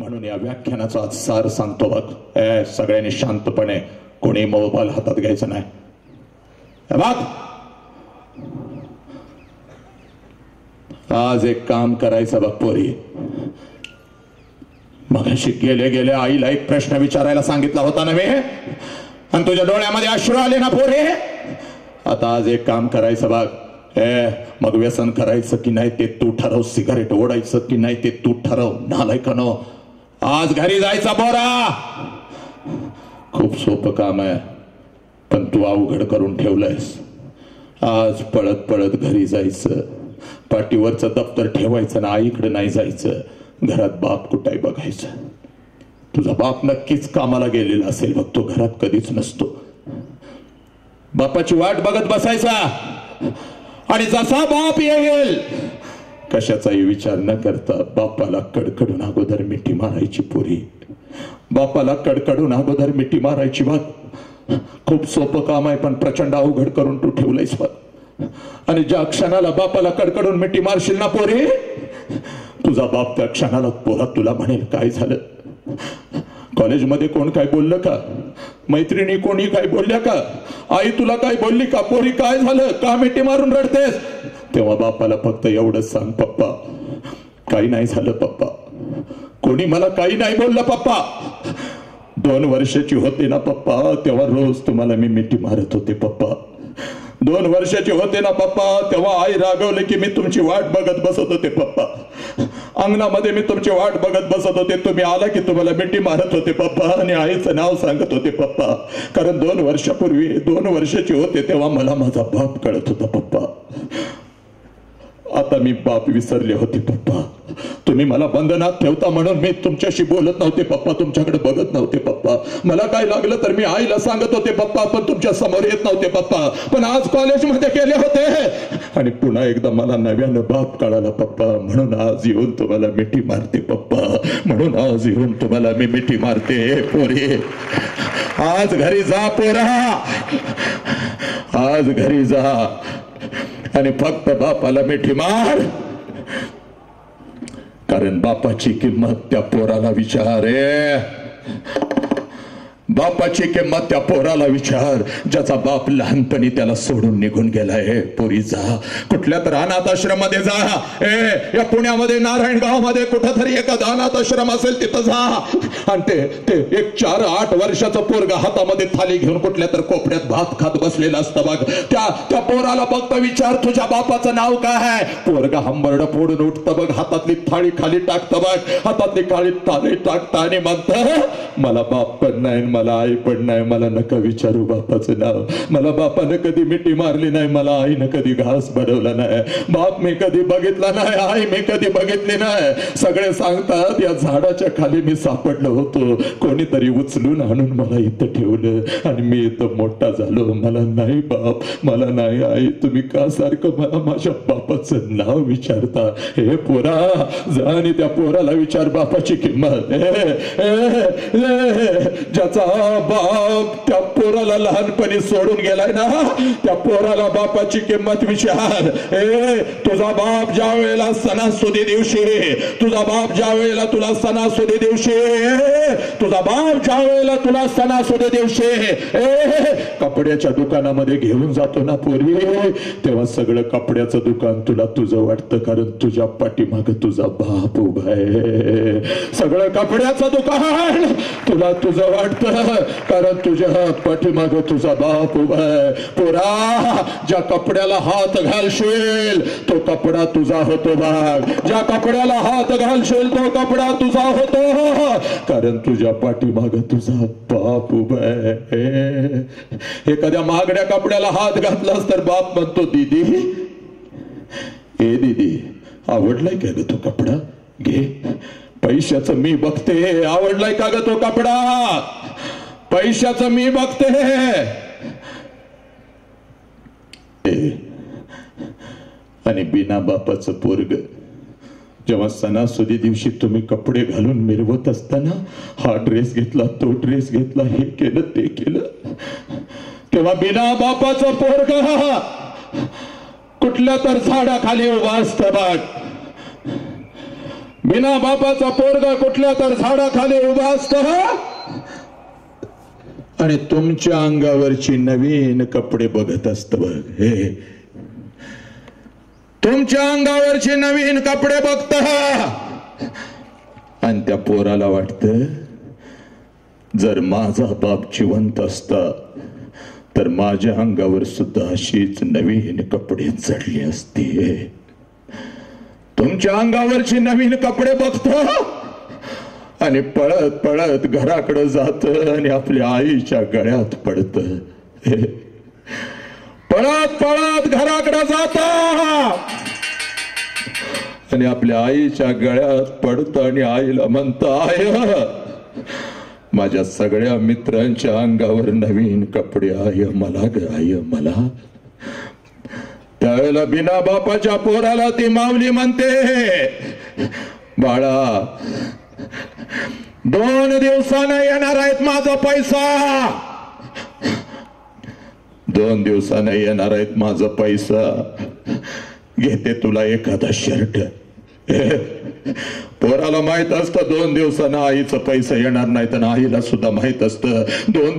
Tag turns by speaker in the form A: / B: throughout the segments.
A: म्हणून या व्याख्यानाचा आज सार सांगतो बघ. सगळ्यांनी शांतपणे, कोणी मोबाईल हातात घ्यायचा नाही. बघ, आज एक काम करायचं बघ पोरी. मगाशी गेले गेले आईला एक प्रश्न विचारायला सांगितला होता ना मी, आणि तुझ्या डोळ्यामध्ये अश्रू आले ना पोरी. आता आज एक काम करायचं बघ. मग व्यसन करायचं की नाही ते तू ठरव, सिगारेट ओढायचं की नाही ते तू ठरव. नालायकानो, आज घरी जायचा बोरा. खूप सोपं काम आहे, पण तू अवघड करून ठेवलंयस. आज पळत पळत घरी जायचं, पाठीवरचं दप्तर ठेवायचं ना आईकडे नाही जायचं. घरात बाप कुठाय बघायचं. तुझा बाप नक्कीच कामाला गेलेला असेल बघ, तो घरात कधीच नसतो. बापाची वाट बघत बसायचा, आणि जसा बाप येईल कशाचाही विचार न करता बापाला कडकडून अगोदर मिठी मारायची पोरी. बापाला कडकडून अगोदर मिठी मारायची. बघ, खूप सोपं काम आहे, पण प्रचंड अवघड करून तू ठेवलंयस बघ. आणि ज्या क्षणाला बापाला कडकडून मिठी मारशील ना पोरी, तुझा बाप त्या क्षणाला पोरा तुला म्हणेल काय झालं. कॉलेजमध्ये कोण काय बोललं का, मैत्रिणी कोणी काय बोलल्या का, आई तुला काय बोलली का, पोरी काय झालं, का मिठी मारून रडतेस. तेव्हा बापाला फक्त एवढंच सांग, पप्पा काही नाही झालं पप्पा, कोणी मला काही नाही बोललं पप्पा. 2 वर्षाची होते ना पप्पा, तेव्हा रोज तुम्हाला मी मिठी मारत होते पप्पा. 2 वर्षाचे होते ना पप्पा, तेव्हा आई रागवले की मी तुमची वाट बघत बसत होते पप्पा. अंगणामध्ये मी तुमची वाट बघत बसत होते, तुम्ही आला की तुम्हाला मिठी मारत होते पप्पा, आणि आईचं नाव सांगत होते पप्पा. कारण 2 वर्षापूर्वी 2 वर्षाचे होते तेव्हा मला माझा बाप कळत होता पप्पा. आता मी बाप विसरले होते पप्पा. तुम्ही मला बंधनात ठेवता म्हणून मी तुमच्याशी बोलत नव्हते पप्पा, तुमच्याकडे बघत नव्हते पप्पा. मला काय लागलं तर मी आईला सांगत होते पप्पा, पण तुमच्या समोर येत नव्हते पप्पा. पण आज कॉलेजमध्ये गेले होते, आणि पुन्हा एकदा मला नव्यानं बाप कळाला पप्पा. म्हणून आज येऊन तुम्हाला मिठी मारते पप्पा, म्हणून आज येऊन तुम्हाला मी मिठी मारते पोरी. आज घरी जा पोरा, आज घरी जा, आणि फक्त बापाला मिठी मार. कारण बापाची किंमत त्या पोराला विचार रे, बापाची किंमत त्या पोराला विचार, ज्याचा बाप लहानपणी त्याला सोडून निघून गेलाय. पोरी जा, कुठल्या तर अनाथ आश्रमामध्ये जा. या पुण्यामध्ये नारायणगाव मध्ये कुठंतरी एखादा अनाथ आश्रम असेल तिथं जा, आणि ते एक 4-8 वर्षाचं पोरग हातामध्ये थाली घेऊन कुठल्या तर कोपऱ्यात भात खात बसलेलं असतं बघ. त्या पोराला फक्त विचार, तुझ्या बापाचं नाव काय आहे. पोरगा हंबरड फोडून उठतं बघ, हातातली थाळी खाली टाकतं बघ, हातातली काळी थाळी टाकतं आणि म्हणतं, मला बाप पण नाही, मला आई पण नाही, मला नका विचारू बापाचं नाव. मला बापानं कधी मिठी मारली नाही, मला आईनं कधी घास बनवला नाही, बाप मी कधी बघितला नाही, आई मी कधी बघितली नाही. सगळे सांगतात या झाडाच्या खाली मी सापडलो होतो, कोणीतरी उचलून आणून मला इथं ठेवलं, आणि मी इथं मोठा झालो. मला नाही बाप, मला नाही आई, तुम्ही का सारखं मला माझ्या बापाचं नाव विचारता. हे पोरा जा, आणि त्या पोराला विचार बापाची किंमत. ज्याचा बाप त्या पोराला लहानपणी सोडून गेलाय ना, त्या पोराला बापाची किंमत विचार. तुझा बाप ज्या वेळेला सणासुदी दिवशी, तुझा बाप ज्या वेळेला तुला सणासुदी दिवशी, तुझा बाप ज्या वेळेला तुला सणासुदी दिवशी कपड्याच्या दुकानामध्ये घेऊन जातो ना पोरी, तेव्हा सगळं कपड्याचं दुकान तुला तुझं वाटतं, कारण तुझ्या पाठीमाग तुझा बाप उभा आहे. सगळं कपड्याचं दुकान तुला तुझं वाटतं, कारण तुझ्या पाठीमाग तुझा बाप उभा आहे. पोरा, ज्या कपड्याला हात घालशील तो कपडा तुझा होतो बघ. ज्या कपड्याला हात घालशील तो कपडा तुझा होतो, कारण तुझ्या पाठीमाग तुझा बाप उभा आहे. एखाद्या महागड्या कपड्याला हात घातलास तर बाप म्हणतो, दीदी ए दीदी आवडलाय का ग तो कपडा, घे. पैशाचं मी बघते, आवडलाय का ग तो कपडा, पैशाचं मी बघते. आणि बिना बापाचं पोरग जेव्हा सणासुदी दिवशी तुम्ही कपडे घालून मिरवत असताना, हा ड्रेस घेतला, तो ड्रेस घेतला, हे केलं ते केलं, तेव्हा बिना बापाचं पोरग कुठल्या तर झाडाखाली उभा असतं बघ. बिना बापाचा पोरगा कुठल्या तर झाडाखाली उभा असतो आणि तुमच्या अंगावरची नवीन कपडे बघत असत बघ. हे तुमच्या अंगावरचे नवीन कपडे बघत आणि त्या पोराला वाटतं जर माझा बाप जिवंत असता तर माझ्या अंगावर सुद्धा अशीच नवीन कपडे चढली असते. तुमच्या अंगावरचे नवीन कपडे बघत आणि पळत पळत घराकडे जात आणि आपल्या आईच्या गळ्यात पडत. पळत पळत घराकडे जात आणि आपल्या आईच्या गळ्यात पडत आणि आईला म्हणत, आय माझ्या सगळ्या मित्रांच्या अंगावर नवीन कपडे आय मला ग आय मला. त्यावेळेला बिना बापाच्या पोराला ती माऊली म्हणते, बाळा 2 दिवसानं येणार आहेत माझा पैसा. 2 दिवसानं येणार आहेत माझा पैसा. घेते तुला एखादा शर्ट. पोराला माहित असतं 2 दिवसानं आईचा पैसा येणार नाही, तर आईला सुद्धा माहित असतं 2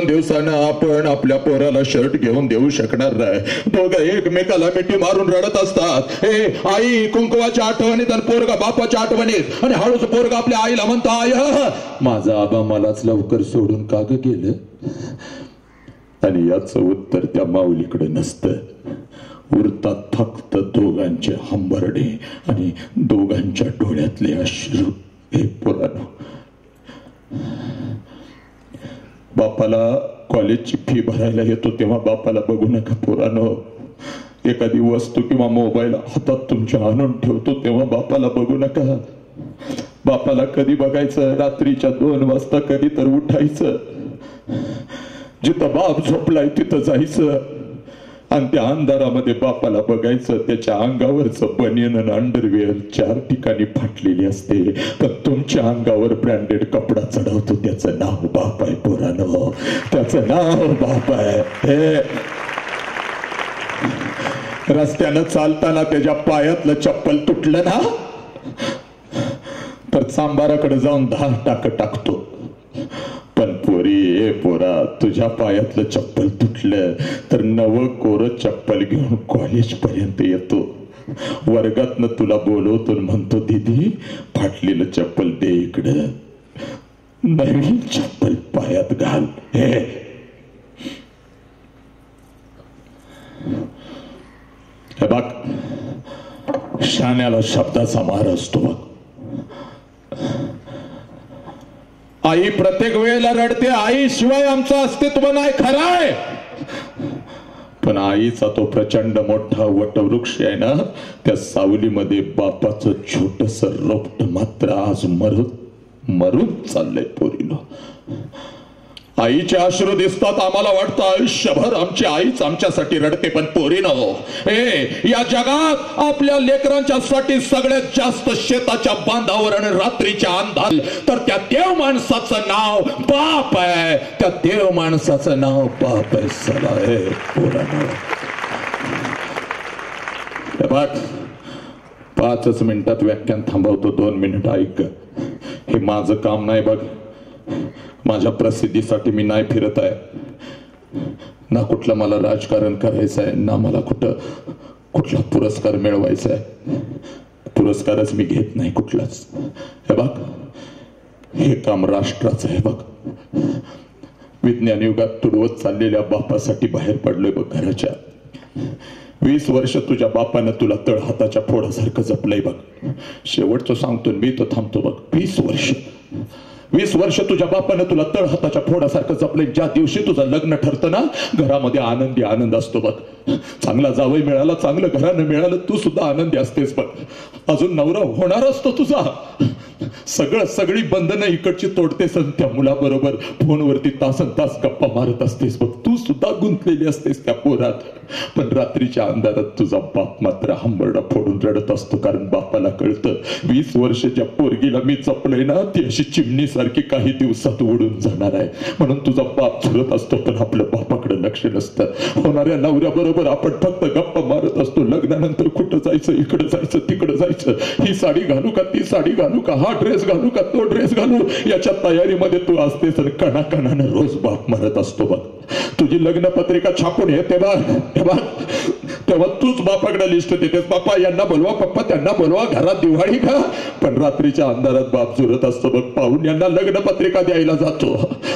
A: दिवसानं आपण आपल्या पोराला शर्ट घेऊन देऊ शकणार नाही. दोघं एकमेकाला मिठी मारून रडत असतात. आई कुंकवाच्या आठवणीत आणि पोरगा बापाच्या आठवणीत. आणि हळूच पोरगा आपल्या आईला म्हणतो, आय माझा आबा मलाच लवकर सोडून का ग गेलं. आणि याचं उत्तर त्या माऊलीकडे नसतं. उरतात फक्त दोघांचे हंबरडे आणि दोघांच्या डोळ्यातले अश्रू. हे पोरांनो, बापाला कॉलेजची फी भरायला येतो तेव्हा बापाला बघू नका पोरांनो. एखादी वस्तू किंवा मोबाईल हातात तुमच्या आणून ठेवतो तेव्हा बापाला बघू नका. बापाला कधी बघायचं, रात्रीच्या 2 वाजता कधी तर उठायचं, जिथं बाप झोपलाय तिथं जायचं आणि त्या अंधारामध्ये बापाला बघायचं. त्याच्या अंगावरचं बनियन आणि अंडरवेअर 4 ठिकाणी फाटलेली असते, पण तुमच्या अंगावर ब्रँडेड कपडा चढवतो त्याचं नाव बाप आहे पोरांनो. त्याचं नाव बाप आहे. रस्त्यानं चालताना त्याच्या पायातलं चप्पल तुटलं ना तर चांबाराकडे जाऊन 10 टाकं टाकतो. पण पोरी, पोरा, तुझ्या पायातलं चप्पल तुटलं तर 9 कोरं चप्पल घेऊन कॉलेज पर्यंत येतो. वर्गातनं तुला बोलवतो म्हणतो, दीदी फाटलेलं चप्पल दे इकडं, नवीन चप्पल पायात घाल. हे बघ, शाण्याला शब्दाचा मार असतो बघ. आई प्रत्येक वेळेला रडते, आई शिवाय आमचं अस्तित्व नाही, खरंय. पण आईचा तो प्रचंड मोठा वटवृक्ष आहे ना, त्या सावलीमध्ये बापाचं छोटस रोपट मात्र आज मरून चाललंय पोरीनो. आईचे अश्रू दिसतात, आम्हाला वाटतं आयुष्यभर आमची आईच आमच्यासाठी रडते. पण पोरीनो, या जगात आपल्या लेकरांच्या साठी सगळ्यात जास्त शेताच्या बांधावर आणि रात्रीच्या अंधार तर त्या देव माणसाचं नाव बाप आहे. त्या देव माणसाचं नाव बाप आहे. सला पोरांनो, बघ 5 मिनिटात व्याख्यान थांबवतो. 2 मिनिट ऐक. हे माझं काम नाही बघ. माझ्या प्रसिद्धीसाठी मी नाही फिरत आहे ना. कुठलं मला राजकारण करायचं आहे ना. मला कुठला पुरस्कार मिळवायचा आहे. पुरस्कारच मी घेत नाही कुठलाच. हे बघ, हे काम राष्ट्राचं आहे बघ. विज्ञान युगात तुडवत चाललेल्या बापासाठी बाहेर पडलोय बघ घराच्या. 20 वर्ष तुझ्या बापानं तुला तळ हाताच्या फोडासारखं जपलंय बघ. शेवटचं सांगतो मी तो थांबतो बघ. 20 वर्ष तुझ्या बापानं तुला तळ हाताच्या फोडासारखं जपलंय. ज्या दिवशी तुझं लग्न ठरतं ना, घरामध्ये आनंदी आनंद असतो बघ. चांगला जावई मिळाला, चांगलं घरानं मिळालं, तू सुद्धा आनंदी असतेस बघ. अजून नवरा होणार असतो तुझा. सगळी बंधनं इकडची तोडतेस आणि त्या मुलाबरोबर फोनवरती तासन तास गप्पा मारत असतेस बघ. तू तू सुद्धा गुंतलेली असतेस त्या पोरात. पण रात्रीच्या अंधारात तुझा बाप मात्र हंबरडा फोडून रडत असतो, कारण बापाला कळतं 20 वर्षाच्या पोरगीला मी जपलंय ना, ती अशी चिमणी सारखी काही दिवसात उडून जाणार आहे. म्हणून तुझा बाप झुरत असतो, पण आपलं बापाकडे लक्ष नसतं. होणाऱ्या नवऱ्याबरोबर आपण फक्त गप्पा मारत असतो. लग्नानंतर कुठं जायचं, इकडं जायचं, तिकडं जायचं, ही साडी घालू का, ती साडी घालू का, हा ड्रेस घालू का, तो ड्रेस घालू, याच्या तयारीमध्ये तू असतेस. आणि कणाकणानं रोज बाप मरत असतो बघ. तुझी लग्न पत्रिका छापून येते बघ, तेव्हा तूच बापाकडे लिस्ट देतेस, बापा यांना बोलवा, पप्पा त्यांना बोलवा, घरात दिवाळी का. पण रात्रीच्या अंधारात बाप झुरत असतो बघ. पाहुण्यांना लग्न पत्रिका द्यायला जातो,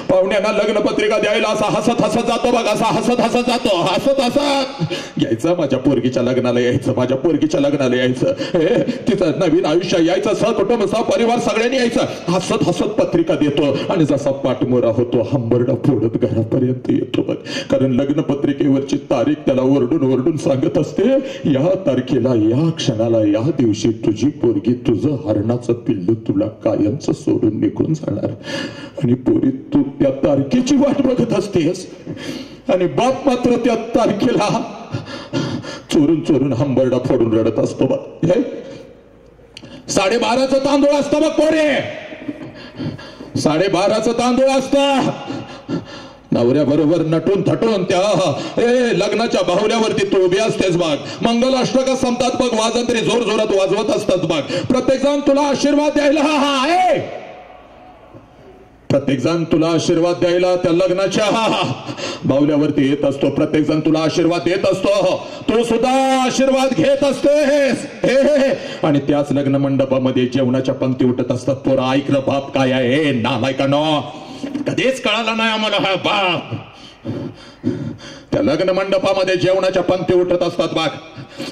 A: पाहुण्यांना लग्न पत्रिका द्यायला असा हसत हसत जातो बघ, असा हसत हसत जातो, हसत हसत यायचं, माझ्या पोरगीच्या लग्नाला यायचं, माझ्या पोरगीच्या लग्नाला यायचं, तिचं नवीन आयुष्य यायचं, सहकुटुंब सहपरिवार सगळ्यांनी यायचं. हसत हसत पत्रिका देतो आणि जसा पाठमोरा होतो हंबरडा फोडत घरापर्यंत येतो बघ. कारण लग्न पत्रिकेवरची तारीख त्याला ओरडून ओरडून सांगत असते, या तारखेला, या क्षणाला, या दिवशी तुझी पोरगी, तुझं हरणाचं पिल्लू तुला कायमचं सोडून निघून जाणार. आणि पोरी तू त्या तारखेची वाट बघत असतेस, आणि बाप मात्र त्या तारखेला चोरून चोरून हंबरडा फोडून रडत असतो बघ. 12:30चं तांदूळ असतं बघ पोरे, 12:30चं तांदूळ असतं. नवऱ्याबरोबर नटून थटून त्या लग्नाच्या बाहुल्यावरती तू उभी असतेस बघ. मंगलाष्टक संपतात बघ, वाजंत्री जोर जोरात वाजवत असतात बघ. प्रत्येक जण तुला आशीर्वाद द्यायला आहे, प्रत्येक जण तुला आशीर्वाद द्यायला त्या लग्नाच्या बाहुल्यावरती येत असतो. प्रत्येक जण तुला आशीर्वाद देत असतो, तू सुद्धा आशीर्वाद घेत असतेस. आणि त्याच लग्न मंडपामध्ये जेवणाच्या पंक्ती उठत असतात. पोरा ऐक र, बाप काय आहे नालायकानो, कधीच कळाला नाही आम्हाला हा बाप. त्या लग्न मंडपामध्ये जेवणाच्या पंक्ती उठत असतात बाग,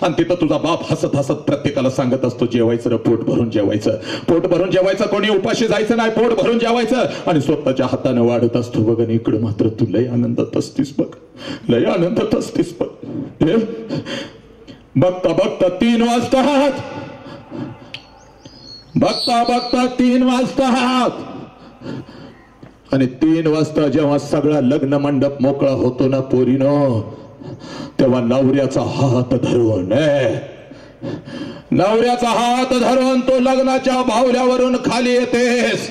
A: आणि तिथं तुझा बाप हसत हसत प्रत्येकाला सांगत असतो, जेवायचं रे, पोट भरून जेवायचं, पोट भरून जेवायचं, कोणी उपाशी जायचं नाही, पोट भरून जेवायचं. आणि स्वतःच्या हाताने वाढत असतो बघ. आणि इकडे मात्र तू लय आनंदात असतीस बघ, लय आनंदात असतीस बघ. बघता बघता 3 वाजतात, बघता बघता 3 वाजतात. आणि 3 वाजता जेव्हा सगळा लग्न मंडप मोकळा होतो ना पोरीनो, तेव्हा नवऱ्याचा हात धरून, नवऱ्याचा हात धरून तो लग्नाच्या बाहुल्यावरून खाली येतेस.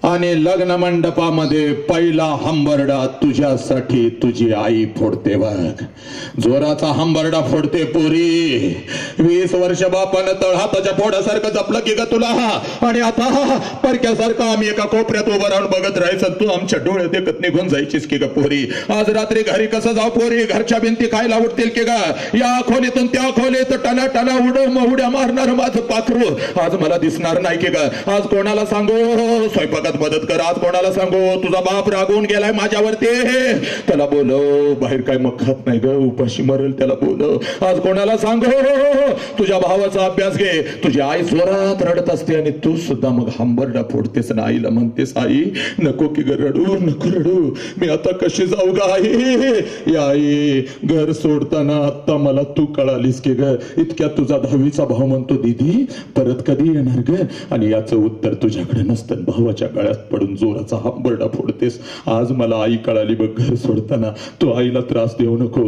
A: आणि लग्न मंडपामध्ये पहिला हंबरडा तुझ्यासाठी तुझी आई फोडते बघ. जोराचा हंबरडा फोडते पोरी. 20 वर्ष बापानं तळहाताच्या फोडासारखं जपलं की ग तुला, आणि आता परक्यासारखं आम्ही एका कोपऱ्यात उभं राहून बघत राहायचं, तू आमच्या डोळे देखत निघून जायचीस की ग पोरी. आज रात्री घरी कसं जाऊ पोरी, घरच्या भिंती खायला उठतील की ग. या खोलीतून त्या खोलीत टना टना उड्या मारणार माझं पाखरू आज मला दिसणार नाही की ग. आज कोणाला सांगू स्वयंपाकात मदत कर, आज कोणाला सांगू तुझा बाप रागवून गेलाय माझ्यावरती, त्याला बोलव, बाहेर काय मग खात नाही ग, उपाशी मरेल, त्याला बोलव. आज कोणाला सांगू तुझ्या भावाचा अभ्यास घे. तुझी आई स्वरात रडत असते आणि तू सुद्धा मग हंबरडा फोडतेस ना आईला म्हणतेस, आई नको की ग रडू, नको रडू, मी आता कशी जाऊ ग आई. या आई घर सोडताना आता मला तू कळालीस की ग. इतक्यात तुझा 10वीचा भाऊ म्हणतो, दीदी परत कधी येणार ग. आणि याचं उत्तर तुझ्याकडे नसतं, भावाच्या गळ्यात पडून जोराचा हंबरडा फोडतेस. आज मला आई कळाली बघ, घर सोडताना तू आईला त्रास देऊ नको.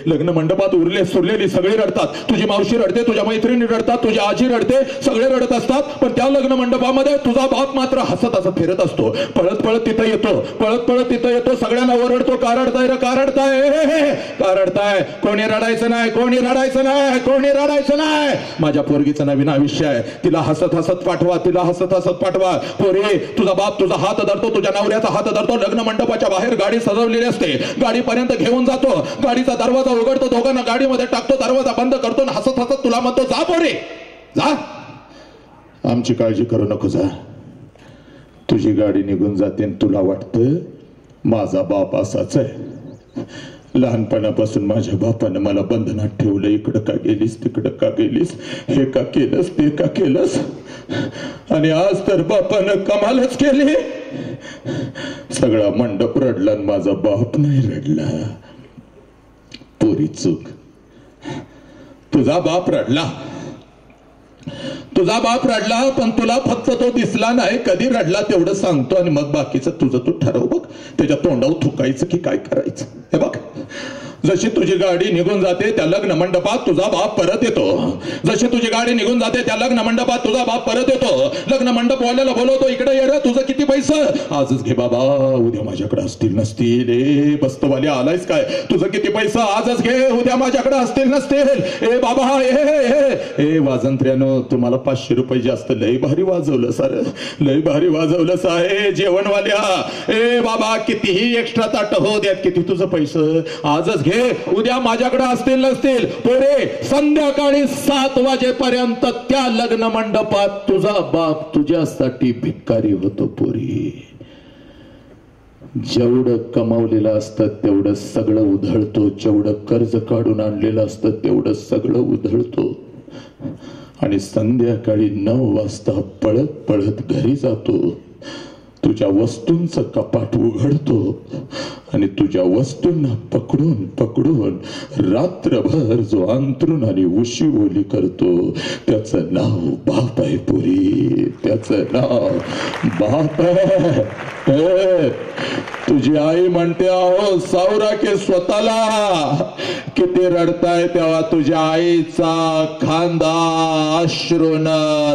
A: लग्न मंडपात उरले सुरलेली सगळे रडतात, तुझी मावशी रडते, तुझ्या मैत्रिणी रडतात, तुझी आजी रडते, सगळे रडत असतात. पण त्या लग्न मंडपामध्ये तुझा बाप मात्र हसत हसत फिरत असतो. पळत पळत तिथं येतो, पळत पळत तिथं येतो, सगळ्यांना ओरडतो, का रडताय रे, का रडताय, का रडताय. कोणी रडायचं नाही, कोणी रडायचं नाही, कोणी रडायचं नाही. माझ्या पोरगीचं नवीन आयुष्य आहे, तिला हसत हसत पाठवा, तिला हसत हसत पाठवा. पोरे तुझा बाप तुझा हात धरतो, तुझ्या नवऱ्याचा हात धरतो. लग्न मंडपाच्या बाहेर गाडी सजवलेली असते, गाडीपर्यंत घेऊन जातो, गाडीचा दरवाजा उघडतो, दोघांना गाडीमध्ये टाकतो, दरवाजा बंद करतो, हसत हसत तुला म्हणतो, जा पोरे जा, आमची काळजी करू नको, जा. तुझी गाडी निघून जाते, तुला वाटतं माझा बाप असाच आहे. लहानपणापासून माझ्या बापानं मला बंधनात ठेवलं, इकडं का गेलीस, तिकडं का गेलीस, हे का केलंस, ते का केलंस. आणि आज तर बापानं कमालच केली, सगळा मंडप रडला आणि माझा बाप नाही रडला. पोरी चूक, तुझा बाप रडला, तुझा बाप रडला पण तुला फक्त तो दिसला नाही, कधी रडला तेवढं सांगतो आणि मग बाकीचं तुझं तू ठरव बघ. त्याच्या तोंडावर थुकायचं की काय करायचं. हे बघ, जशी तुझी गाडी निघून जाते त्या लग्न मंडपात तुझा बाप परत येतो. जशी तुझी गाडी निघून जाते त्या लग्न मंडपात तुझा बाप परत येतो. लग्न मंडप वाल्याला बोलवतो, इकडे ये रे, तुझं किती पैसे आजच घे बाबा, उद्या माझ्याकडे असतील नसतील. ए बस्तवाले आलायस काय, तुझं किती पैसा आजच घे, उद्या माझ्याकडे असतील नसतील. ए बाबा ए वाजंत्र्यानं तुम्हाला 500 रुपये जास्त. लय भारी वाजवलं सर, लय भारी वाजवलं साहे जेवणवाल्या. ए बाबा कितीही एक्स्ट्रा ताट हो द्यात, किती तुझं पैसे आजच घे, उद्या माझ्याकडे असतील नसतील. पोरे संध्याकाळी 7 वाजेपर्यंत त्या लग्न मंडपात तुझा बाप तुझ्यासाठी भिकारी होतो. पोरी जेवढं कमावलेलं असतं तेवढं सगळं उधळतो, जेवढं कर्ज काढून आणलेलं असतं तेवढं सगळं उधळतो आणि संध्याकाळी 9 वाजता पळत पळत घरी जातो. तुझ्या वस्तूंचं कपाट उघडतो आणि तुझ्या वस्तूंना पकडून पकडून रात्रभर जो अंतरून आणि उशी ओली करतो त्याचं नाव बाप आहे. पुरी त्याचं नाव बाप आहे. तुझी आई म्हणते, अहो सावरा के स्वतःला किती रडताय तेव्हा तुझ्या आईचा खांदा अश्रून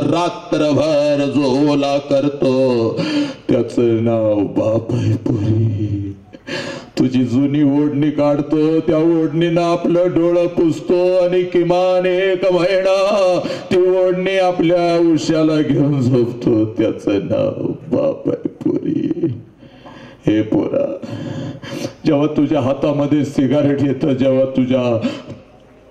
A: रात्रभर जो ओला करतो त्याचं नाव बाप आहे. पुरी तुझी जुनी ओढणी काढतो, त्या ओढणीनं आपलं डोळं पुसतो आणि किमान 1 महिना ती ओढणी आपल्या उशाला घेऊन झोपतो, त्याचं नाव बाप आहे. पुरी हे पोरा, जेव्हा तुझ्या हातामध्ये सिगारेट येतं, जेव्हा तुझ्या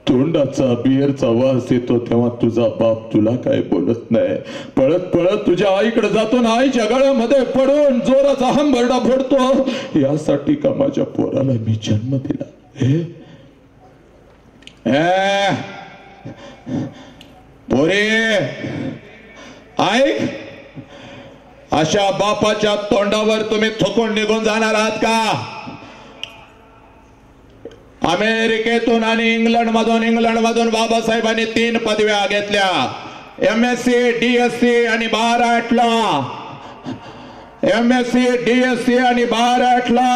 A: तोंडाचा बिअरचा वास येतो तेव्हा तुझा बाप तुला काय बोलत नाही. पळत पळत तुझ्या आईकडे जातो ना आईच्या गळ्यामध्ये पडून जोराचा हंबरडा फोडतो, यासाठी का माझ्या पोराला मी जन्म दिला. पोरे ऐक, अशा बापाच्या तोंडावर तुम्ही थुकून निघून जाणार आहात का? अमेरिकेतून आणि इंग्लंड मधून बाबासाहेबांनी 3 पदव्या घेतल्या. MSc, DSc आणि बाराटला. MSc, DSc आणि बाराटला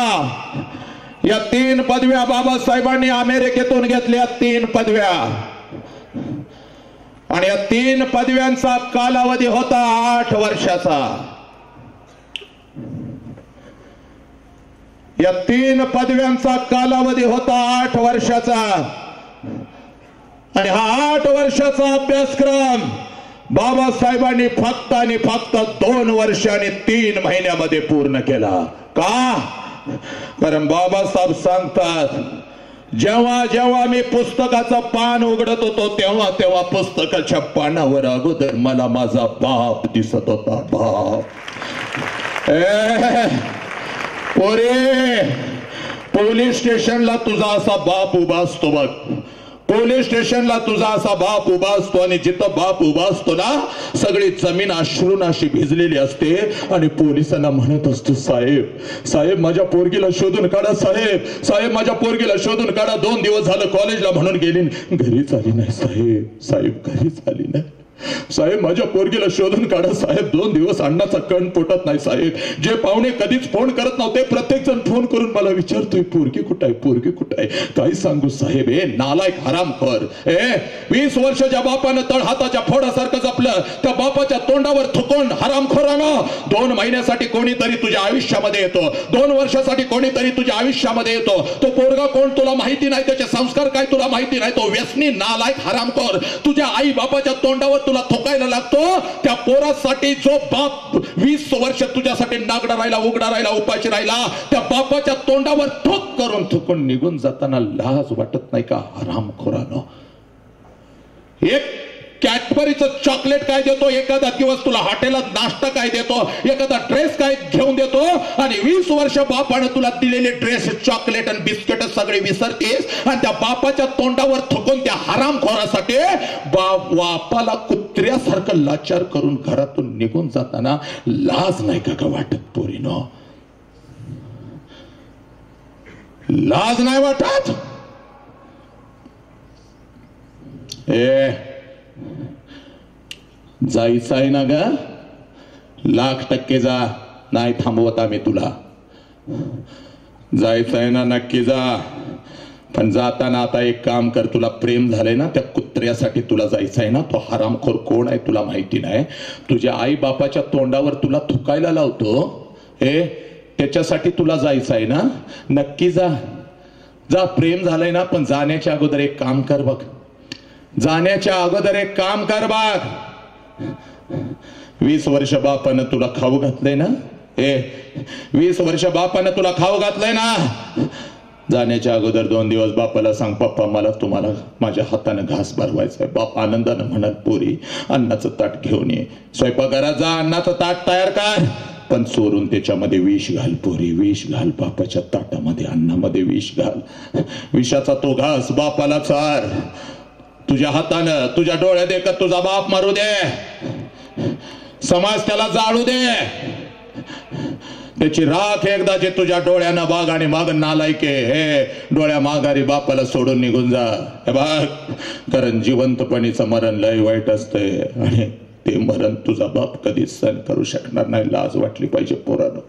A: या 3 पदव्या बाबासाहेबांनी अमेरिकेतून घेतल्या. 3 पदव्या आणि या 3 पदव्यांचा कालावधी होता 8 वर्षाचा. या 3 पदव्यांचा कालावधी होता 8 वर्षाचा आणि हा 8 वर्षाचा अभ्यासक्रम बाबासाहेबांनी फक्त आणि फक्त 2 वर्ष आणि 3 महिन्यामध्ये पूर्ण केला. का? कारण बाबासाहेब सांगतात, जेव्हा जेव्हा मी पुस्तकाचं पान उघडत होतो तेव्हा तेव्हा पुस्तकाच्या पानावर अगोदर मला माझा बाप दिसत होता. बाप पोरे, पोलीस स्टेशनला तुझा असा बाप उभा असतो बघ. पोलीस स्टेशनला तुझा असा बाप उभा असतो आणि जिथं बाप उभा असतो ना सगळी जमीन अश्रून अशी भिजलेली असते आणि पोलिसांना म्हणत असतो, साहेब साहेब माझ्या पोरगीला शोधून काढा, साहेब साहेब माझ्या पोरगीला शोधून काढा. 2 दिवस झालं कॉलेजला म्हणून गेली, घरीच आली नाही. साहेब साहेब घरीच आली नाही. साहेब माझ्या पोरगीला शोधून काढा. साहेब 2 दिवस अन्नाचा कण पोटात नाही. साहेब जे पाहुणे कधीच फोन करत नव्हते प्रत्येक जण फोन करून मला विचारतोय, पोरगी कुठं आहे, पोरगी कुठं आहे. काय सांगू साहेब, हे नालायक हरामखोर. 20 वर्ष ज्या बापानं तळ हाताच्या फोडासारखं जपलं त्या बापाच्या तोंडावर थुकून हरामखोरानं 2 महिन्यासाठी कोणीतरी तुझ्या आयुष्यामध्ये येतो, 2 वर्षासाठी कोणीतरी तुझ्या आयुष्यामध्ये येतो. तो पोरगा कोण तुला माहिती नाही, त्याचे संस्कार काय तुला माहिती नाही. तो व्यसनी नालायक हरामखोर तुझ्या आई बापाच्या तोंडावर तुला थोकायला लागतो. त्या पोरासाठी जो बाप 20 वर्ष तुझ्यासाठी नागडा राहिला, उघडा राहिला, उपाशी राहिला, त्या बापाच्या तोंडावर ठोक करून थुकून निघून जाताना लाज वाटत नाही का हरामखोरानं? एक कॅडबरीचं चॉकलेट काय देतो, एखादा दिवस तुला हॉटेलात नाश्ता काय देतो, एखादा ड्रेस काय घेऊन देतो आणि 20 वर्ष बापाने तुला दिलेले ड्रेस, चॉकलेट आणि बिस्किट सगळे विसरतेस आणि त्या बापाच्या तोंडावर थुकून त्या हरामखोरासाठी बापाला कुत्र्यासारखं लाचार करून घरातून निघून जाताना लाज नाही का वाटत पोरीनो? लाज नाही वाटत? जायचं आहे ना ग, 1,00,000% जा, नाही थांबवत आम्ही तुला. जायचं आहे ना, नक्की जा. पण जाताना आता एक काम कर, तुला प्रेम झालंय ना त्या कुत्र्यासाठी तुला जायचं आहे ना. तो हरामखोर कोण आहे तुला माहिती नाही. तुझ्या आई बापाच्या तोंडावर तुला थुकायला लावतो, त्याच्यासाठी तुला जायचं आहे ना. नक्की जा जा. प्रेम झालंय ना. पण जाण्याच्या अगोदर एक काम कर बघ. जाण्याच्या अगोदर एक काम कर बघ. 20 वर्ष बापानं तुला खाऊ घातलंय ना. 20 वर्ष बापानं तुला खाऊ घातलंय ना. जाण्याच्या अगोदर 2 दिवस बापाला सांग, पप्पा मला तुम्हाला माझ्या हाताने घास भरवायचा आहे. बाप आनंदानं म्हणत, पोरी अन्नाचं ताट घेऊन ये. स्वयंपाकघरात जा, अन्नाचं ताट तयार कर. पण चोरून त्याच्यामध्ये विष घाल. पोरी विष घाल. बापाच्या ताटामध्ये अन्नामध्ये विष घाल. विषाचा तो घास बापाला चार. तुझ्या हातानं तुझ्या डोळ्यात देखत तुझा बाप मारू दे. समाज त्याला जाळू दे. त्याची राख एकदा जे तुझ्या डोळ्यानं बाग आणि माग नालायके डोळ्या माघारी बापाला सोडून निघून जा. हे बघ, कारण जिवंतपणीचं मरण लय वाईट असतंय आणि ते मरण तुझा बाप कधीच सहन करू शकणार नाही. लाज वाटली पाहिजे पोरानं.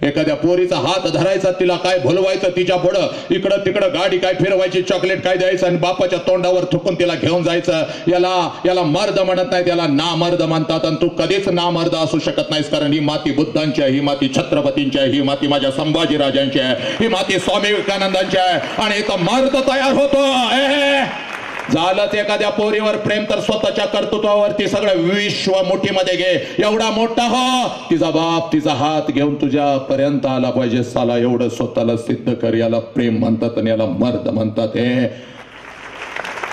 A: एखाद्या पोरीचा हात धरायचा, तिला काय भुलवायचं, तिच्या पुढं इकडं तिकडं गाडी काय फिरवायची, चॉकलेट काय द्यायचं आणि बापाच्या तोंडावर थुकून तिला घेऊन जायचं. याला मर्द म्हणत नाही, त्याला नामर्द म्हणतात. आणि तू कधीच नामर्द असू शकत नाहीस, कारण ही माती बुद्धांची आहे, ही माती छत्रपतींची आहे, ही माती माझ्या संभाजीराजांची आहे, ही माती स्वामी विवेकानंदांची आहे. आणि इथं मर्द तयार होतो. झालंच एखाद्या पोरीवर प्रेम तर स्वतःच्या कर्तृत्वावरती सगळं विश्व मुठीमध्ये घे. एवढा मोठा हो, तिचा बाप तिचा हात घेऊन तुझ्या पर्यंत आला पाहिजे. साला एवढं स्वतःला सिद्ध कर. याला प्रेम म्हणतात आणि याला मर्द म्हणतात.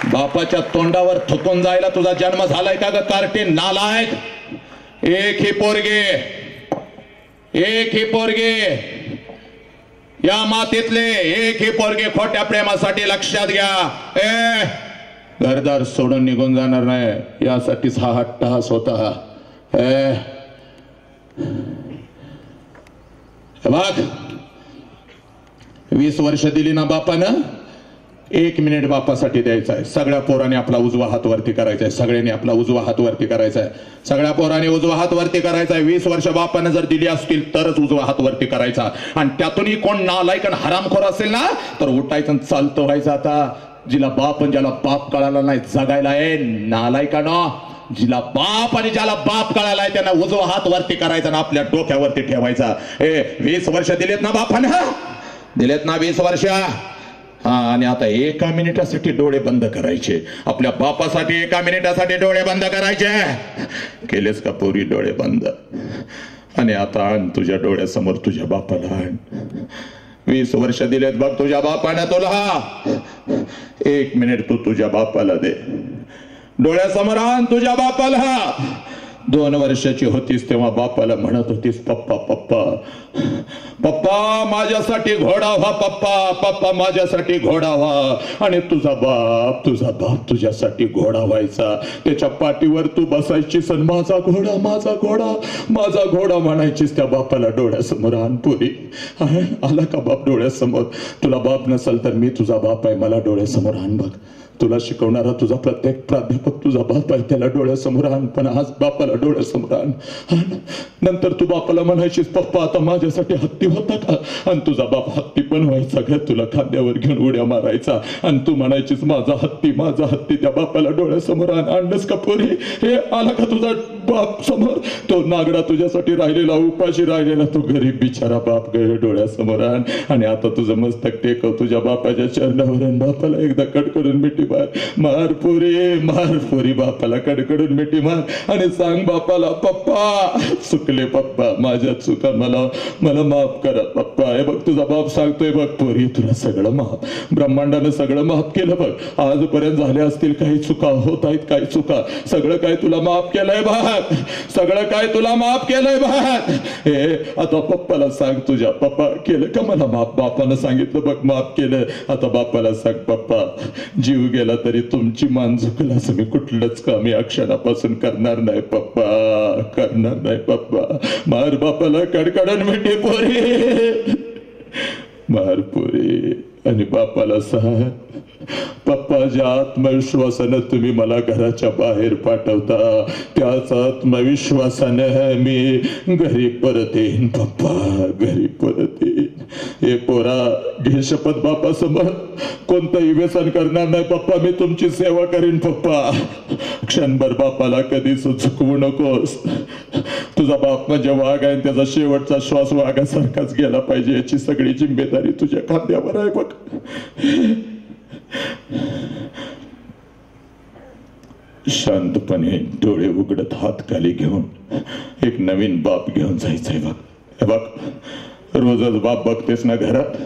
A: बापाच्या तोंडावर थुकून जायला तुझा जन्म झालाय का ग कार्टी नालायक. एक ही पोरगे या मातीतले एक ही पोरगे खोट्या प्रेमासाठी लक्षात घ्या. घरदार सोडून निघून जाणार नाही. यासाठीच हा हट्टहास होता. बघ, 20 वर्ष दिली ना बापानं, 1 मिनिट बापासाठी द्यायचा आहे. सगळ्या पोराने आपला उजवा हात वरती करायचा आहे. सगळ्यांनी आपला उजवा हात वरती करायचा आहे. सगळ्या पोराने उजवा हात वरती करायचा आहे. 20 वर्ष बापानं जर दिली असतील तरच उजवा हात वरती करायचा. आणि त्यातूनही कोण नालायक आणि हरामखोर असेल ना, तर उठायचं चालतं व्हायचं. आता जिला बाप आणि ज्याला बाप कळाला नाही जगायला नालायकानं, जिला बाप आणि ज्याला बाप कळालाय त्यांना उजवा हात वरती करायचा ना आपल्या डोक्यावरती ठेवायचा. 20 वर्ष दिलेत ना बापानं, दिलेत ना 20 वर्ष. आणि आता 1 मिनिटासाठी डोळे बंद करायचे. आपल्या बापासाठी 1 मिनिटासाठी डोळे बंद करायचे. केलेस का पोरी डोळे बंद? आणि आता आण तुझ्या डोळ्यासमोर तुझ्या बापाला आण. 20 वर्ष दिलेत बघ तुझ्या बापाने तुला. 1 मिनिट तू तुझ्या बापाला दे. डोळ्यासमोर आण तुझ्या बापाला. 2 वर्षाची होतीस तेव्हा बापाला म्हणत होतीस, पप्पा पप्पा पप्पा माझ्यासाठी घोडा व्हा, पप्पा पप्पा माझ्यासाठी घोडा व्हा. आणि तुझा बाप तुझ्यासाठी घोडा व्हायचा. त्याच्या पाठीवर तू बसायचीस आणि माझा घोडा माझा घोडा माझा घोडा म्हणायचीस. त्या बापाला डोळ्यासमोर आण पोरी. आला का बाप डोळ्यासमोर? तुला बाप नसेल तर मी तुझा बाप आहे, मला डोळ्यासमोर आण. बघ, तुला शिकवणारा तुझा प्रत्येक प्राध्यापक तुझा बाप आहे, त्याला डोळ्यासमोर आण. पण आज बापाला डोळ्यासमोर आण. नंतर तू बापाला म्हणायचीस, पप्पा आता माझ्यासाठी हत्ती होता का? आणि तुझा बाप हत्ती पण व्हायचा का? तुला खांद्यावर घेऊन उड्या मारायचा आणि तू म्हणायचीस माझा हत्ती. त्या बापाला डोळ्यासमोर आण. आणलंस का पोरी? हे आला का तुझा बाप समोर? तो नागडा तुझ्यासाठी राहिलेला, उपाशी राहिलेला तो गरीब बिचारा बाप डोळ्यासमोर आण. आणि आता तुझं मस्तक टेकव तुझ्या बापाच्या चरणावर. बापाला एकदा कडकडून मिठी मार पुरी बापाला कडकडून मिठी मार. आणि सांग बापाला, पप्पा चुकले पप्पा, माझ्या चुका मला माफ करा पप्पा. हे बघ तुझा बाप सांगतोय, बघ पोरी तुला सगळं माफ, ब्रह्मांडानं सगळं माफ केलं. बघ आजपर्यंत झाल्या असतील काही चुका, होत आहेत काही चुका, सगळं काय तुला माफ केलंय बघ, सगळं काय तुला माफ केलंय बघ. हे आता पप्पाला सांग, तुझ्या पप्पा केलं का मला माफ? बापानं सांगितलं बघ माफ केलं. आता बापाला सांग, पप्पा जीव गेला तरी तुमची मान झुकल असं मी कुठलंच काम या क्षणापासून करणार नाही पप्पा, करणार नाही पप्पा. मार बापाला कडकडून मिठी पोरी, मार पोरी. आणि बापाला सांग, पप्पा, ज्या आत्मविश्वासानं तुम्ही मला घराच्या बाहेर पाठवता त्याच आत्मविश्वासानं मी घरी परत येईन पप्पा, घरी परत येईन. हे पोरा, घे शपथ बापा समोर, कोणतंही व्यसन करणार नाही पप्पा. मी तुमची सेवा करीन पप्पा. क्षणभर बापाला कधीच चुकवू नकोस. तुझा बाप म्हणजे वाघ आहे, त्याचा शेवटचा श्वास वाघासारखाच गेला पाहिजे, याची सगळी जिम्मेदारी तुझ्या खांद्यावर आहे बघ. शांतपणे डोळे उघडत हात खाली घेऊन एक नवीन बाप घेऊन जायचंय बघ. हे बघ, रोजच बाप बघतेस ना घरात.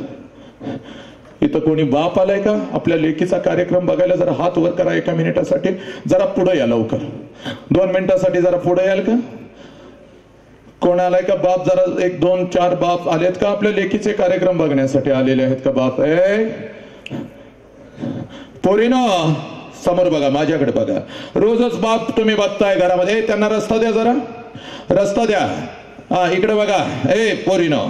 A: इथं कोणी बाप आलाय का आपल्या लेकीचा कार्यक्रम बघायला? जरा हात वर करा एका मिनिटासाठी. जरा पुढे या लवकर, 2 मिनिटासाठी जरा पुढे याल का? कोण आलाय का बाप? जरा 1 2 4 बाप आलेत का आपल्या लेकीचे कार्यक्रम बघण्यासाठी आलेले आहेत का बाप? पोरीनो, समोर बघा, माझ्याकडे बघा. रोजच बाप तुम्ही बघताय घरामध्ये, त्यांना रस्ता द्या, जरा रस्ता द्या. हा, इकडे बघा. पोरीनो,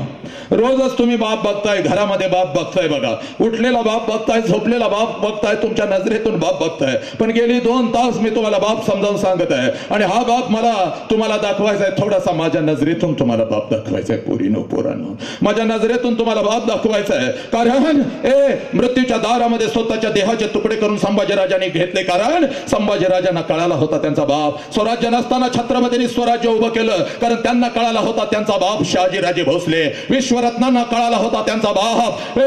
A: रोजच तुम्ही बाप बघताय घरामध्ये, बाप बघताय बघा. उठलेला बाप बघताय, झोपलेला बाप बघताय, तुमच्या नजरेतून बाप बघताय. पण गेली 2 तास मी तुम्हाला बाप समजावून सांगत आहे, आणि हा बाप मला तुम्हाला दाखवायचा आहे. थोडासा माझ्या नजरेतून तुम्हाला बाप दाखवायचा आहे. पोरीनो, पोरांनो, माझ्या नजरेतून तुम्हाला बाप दाखवायचा आहे. कारण मृत्यूच्या दारामध्ये स्वतःच्या देहाचे तुकडे करून संभाजीराजांनी घेतले. कारण संभाजीराजांना कळाला होता त्यांचा बाप. स्वराज्य नसताना छत्रपतींनी स्वराज्य उभं केलं, कारण त्यांना कळाला होता त्यांचा बाप शहाजीराजे भोसले. विश्वरत्नांना कळाला होता त्यांचा बाप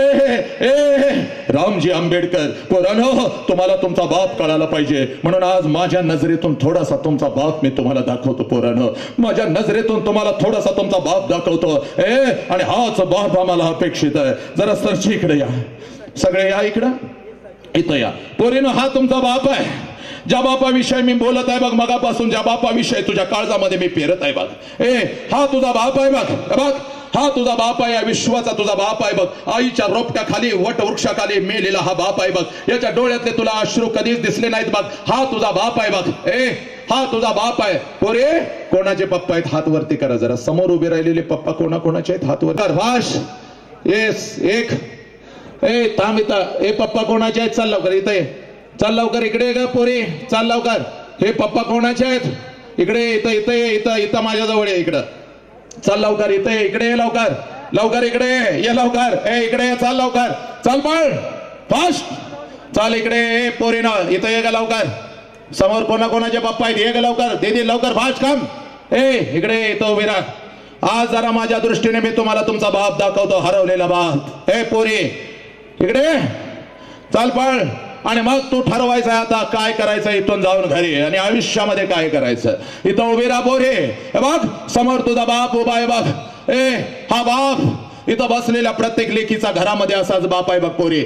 A: रामजी आंबेडकर. पोरांनो, तुम्हाला तुमचा बाप कळाला पाहिजे, म्हणून आज माझ्या नजरेतून थोडासा तुमचा बाप मी तुम्हाला दाखवतो. पोरांनो, माझ्या नजरेतून तुम्हाला थोडासा तुमचा बाप दाखवतो. आणि हाच बाप आम्हाला अपेक्षित आहे. जरा सरची इकडे या, सगळे या इकडं, इथं या. पोरीनो, हा तुमचा बाप आहे. ज्या बापाविषयी मी बोलत आहे बघ मगापासून, ज्या बापाविषयी तुझ्या काळजामध्ये मी पेरत आहे बघ, हा तुझा बाप आहे बघ. बघ, हा तुझा बाप आहे, या विश्वाचा तुझा बाप आहे बघ. आईच्या रोपट्याखाली, वटवृक्षाखाली मेलेला हा बाप आहे बघ. याच्या डोळ्यातले तुला अश्रू कधीच दिसले नाहीत बघ. हा तुझा बाप आहे बघ. हा तुझा बाप आहे. पोरे, कोणाचे पप्पा आहेत? हात वरती करा जरा. समोर उभे राहिलेले पप्पा कोणाकोणाचे आहेत? हात वर कर. भाष, येस, एक. थांब इथं. पप्पा कोणाचे आहेत? चल लवकर इथं ये. चल लवकर इकडे का पोरी, चल लवकर. हे पप्पा कोणाचे आहेत? इकडे, इथं इथं ये, इथं इथं माझ्याजवळ ये. इकडं चल लवकर, इथं ये, इकडे ये लवकर, लवकर इकडे ये लवकर. इकडे ये, चल लवकर, चल पळ, फास्ट चल इकडे. पोरीनो, इथं ये का लवकर. समोर कोणाकोणाचे पप्पा आहेत? ये का लवकर. दे लवकर, फास्ट काम. इकडे इथं उभी राहा. आज जरा माझ्या दृष्टीने मी तुम्हाला तुमचा बाप दाखवतो, हरवलेला बाप. पोरी, इकडे चल पळ. आणि मग तू ठरवायचं आता काय करायचं इथून जाऊन घरी, आणि आयुष्यामध्ये काय करायचं. इथं उभी राहा पोरी. बघ, समोर तुझा बाप उभा आहे बघ. हा बाप इथं बसलेल्या प्रत्येक लेकीचा घरामध्ये असाच बाप आहे बघ पोरी.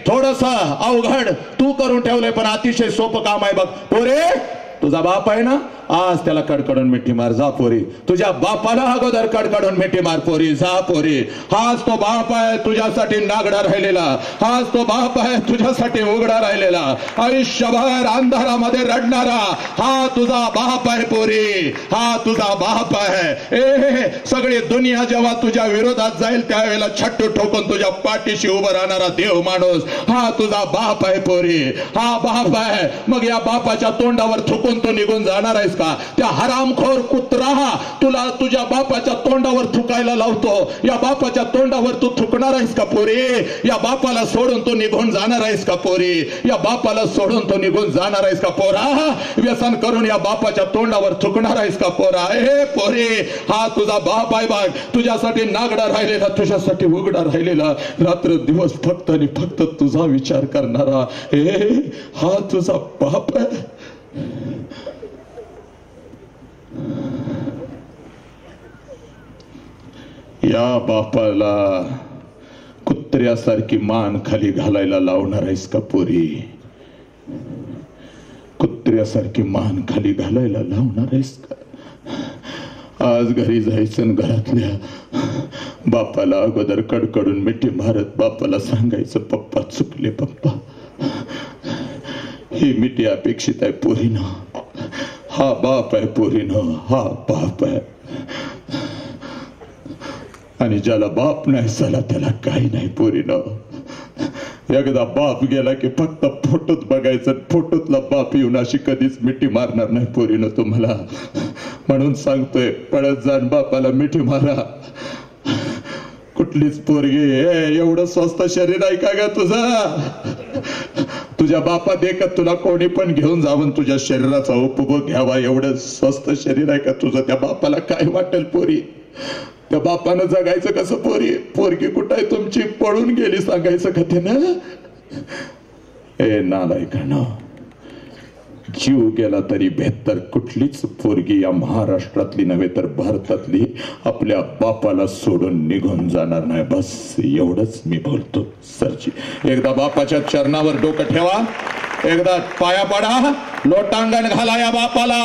A: थोडस अवघड तू करून ठेवलंय, पण अतिशय सोपं काम आहे बघ पोरे. तुझा बाप आहे ना, आज त्याला कडकडून मिठी मार. जा पोरी, तुझ्या बापाला अगोदर कडकडून मिठी मार पोरी. जा पोरी. हाच तो बाप आहे तुझ्यासाठी नागडा राहिलेला. हाच तो बाप आहे तुझ्यासाठी उघडा राहिलेला. आयुष्यभर अंधारामध्ये रडणारा हा तुझा बाप आहे पोरी. हा तुझा बाप आहे. सगळी दुनिया जेव्हा तुझ्या विरोधात जाईल त्यावेळेला छट्टू ठोकून तुझ्या पाठीशी उभं राहणारा देव माणूस हा तुझा बाप आहे पोरी. हा बाप आहे. मग या बापाच्या तोंडावर थुकून तू निघून जाणार आहेस का? त्या हरामखोर कुत्रा तुला तुझ्या बापाच्या तोंडावर थुकायला लावतो. या बापाच्या तोंडावर तू थुकणार आहेस का पोरी? या बापाला सोडून तू निघून जाणार आहेस का पोरी? या बापाला सोडून तू निघून जाणार आहेस का पोरा? व्यसन करून या बापाच्या तोंडावर थुकणार आहेस का पोरा? पोरी, हा तुझा बाप आहे बघ. तुझ्यासाठी नागडा राहिलेला, तुझ्यासाठी उघडा राहिलेला, रात्र दिवस फक्त आणि फक्त तुझा विचार करणारा हा तुझा बाप आहे. या बापाला कुत्र्यासारखी मान खाली घालायला लावणार आहेस का पोरी? कुत्र्यासारखी मान खाली घालायला लावणार आहेस का? आज घरी जायचं, घरातल्या बापाला अगोदर कडकडून मिठी मारत बापाला सांगायचं, पप्पा चुकले पप्पा. ही मिठी अपेक्षित आहे पोरीनं. हा बाप आहे पोरीनं, हा बाप आहे. आणि ज्याला बाप नाही झाला त्याला काही नाही पोरीनं. एकदा बाप गेला की फक्त फोटोच बघायचं, फोटोतला बाप येऊन अशी कधीच मिठी मारणार नाही पोरीनं तुम्हाला. म्हणून सांगतोय, पळत जाण बापाला मिठी मारा. कुठलीच पोरगी एवढं स्वस्त शरीर आहे का ग तुझा? तुझ्या बापा देखत तुला कोणी पण घेऊन जावं, तुझ्या शरीराचा उपभोग घ्यावा, एवढं स्वस्त शरीर आहे का तुझं? त्या बापाला काय वाटेल पोरी? त्या बापानं जगायचं कसं पोरी? पोरगी कुठं आहे तुमची? पळून गेली सांगायचं का त्यानं? ए नालायकांनो, जीव गेला तरी बेहतर कुठलीच पोरगी या महाराष्ट्रातली नव्हे तर भारतातली आपल्या बापाला सोडून निघून जाणार नाही. बस एवढंच मी बोलतो. सरजी, एकदा बापाच्या चरणावर डोकं ठेवा, एकदा पाया पडा, लोटांगण घाला या बापाला.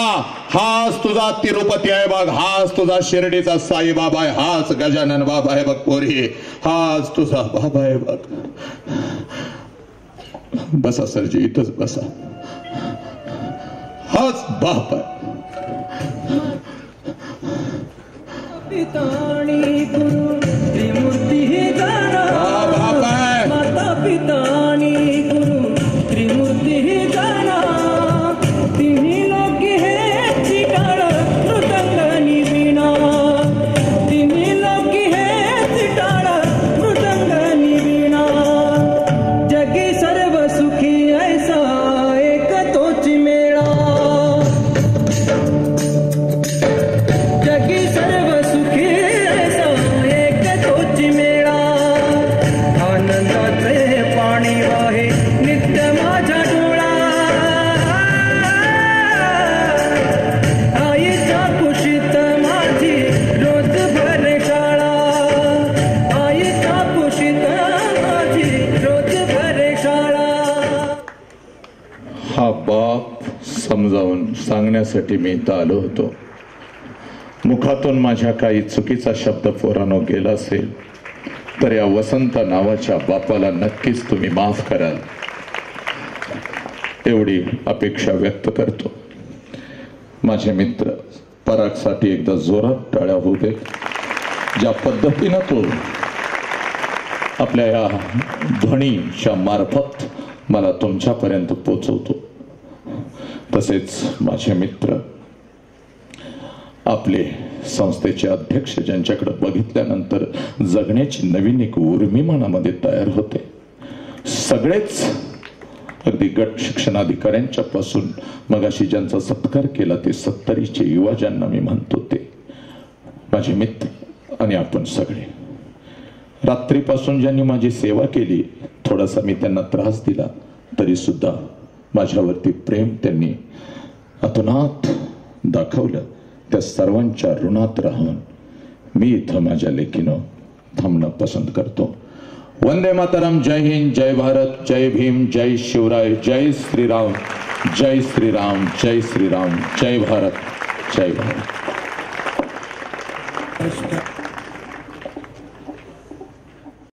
A: हाच तुझा तिरुपती आहे बघ, हाच तुझा शिर्डीचा साई बाबा आहे, हाच गजानन बाबा आहे बघ पोरी, हाच तुझा बाबा आहे बघ. बसा सरजी, इथंच बसा. हाच बाप आहे.
B: पिताणी गुरु त्रिमूर्ती गाना,
A: बाप आहे.
B: माता पिताणी गुरु त्रिमूर्ती गाना. तिन्ही लोक हे चिटाळ मृदंगनी विणा, तिन्ही लोक हे चिटाळ मृदंगनी विणा. जगी सर्व सुखी ऐसा एक तोच मेळा. जगी सर्व सुखी ऐसा एक तोच मेळा. आनंदाचे पाणी वाहे नित्य माझ्या डोळा. आईच्या कुशीत माझी रोज भर शाळा. आईच्या कुशीत माझी रोज भर शाळा.
A: हा बाप समजावून सांगण्यासाठी मी इथं आलो होतो. मुखातून माझ्या काही चुकीचा शब्द पोरानो गेला असेल तर या वसंत नावाच्या बापाला नक्कीच तुम्ही माफ कराल, एवढी अपेक्षा व्यक्त करतो. माझे मित्र परागसाठी एकदा जोरात टाळ्या होऊ दे. ज्या पद्धतीनं तो आपल्या या ध्वनीच्या मार्फत मला तुमच्यापर्यंत पोचवतो, तसेच माझे मित्र आपले संस्थेचे अध्यक्ष ज्यांच्याकडे बघितल्यानंतर जगण्याची नवीन एक उर्मी मनामध्ये तयार होते. सगळेच अगदी गट शिक्षणाधिकाऱ्यांच्या पासून मगाशी ज्यांचा सत्कार केला ते 70चे युवा ज्यांना मी म्हणतो ते माझे मित्र आणि आपण सगळे. रात्रीपासून ज्यांनी माझी सेवा केली, थोडासा मी त्यांना त्रास दिला तरी सुद्धा माझ्यावरती प्रेम त्यांनी अतोनात दाखवलं. त्या सर्वांच्या ऋणात राहून मी इथं माझ्या लेखीनं थांबणं पसंत करतो. वंदे मातरम. जय हिंद, जय भारत, जय भीम, जय शिवराय, जय श्रीराम, जय श्रीराम, जय श्रीराम, जय भारत, जय भारत.